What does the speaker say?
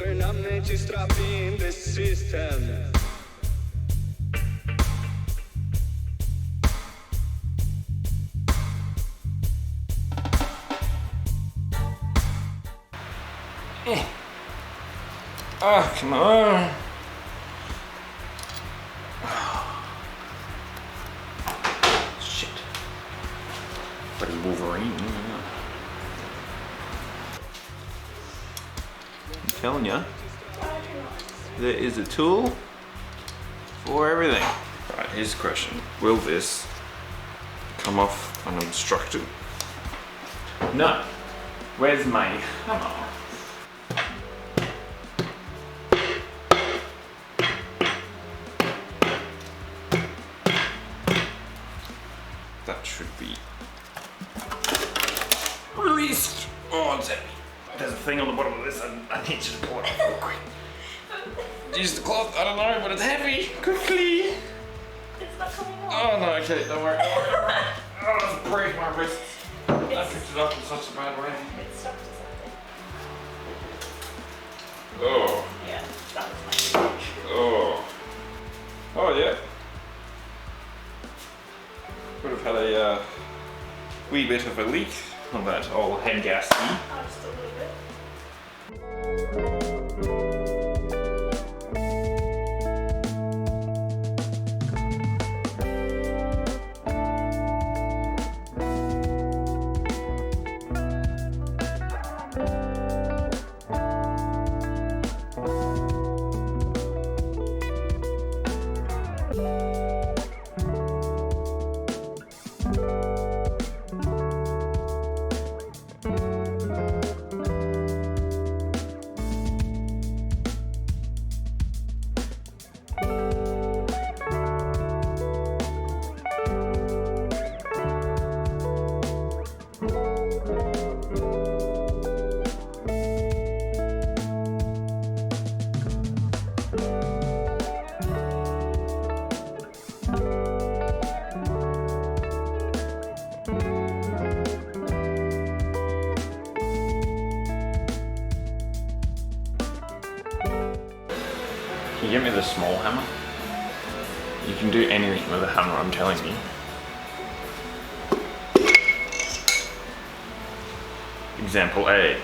Sfrenam ci strappi in the system. Oh, come on. Shit. Bloody Wolverine. I'm telling you, there is a tool for everything. Right, here's the question. Will this come off unobstructed? No. Where's my hammer? That should be released. Oh, it's heavy. There's a thing on the bottom of this. I need you to pull it off real quick. Use the cloth. I don't know, but it's heavy. Quickly. It's not coming off. Oh no, okay, don't worry. Oh, it's break my wrists. I picked it up in such a bad way. It's stuck to something. Oh. Yeah, that was my mistake. Oh. Oh yeah. Would have had a wee bit of a leak on that old head gasket. Oh, just a little bit. Can you get me the small hammer? You can do anything with a hammer, I'm telling you. Example A.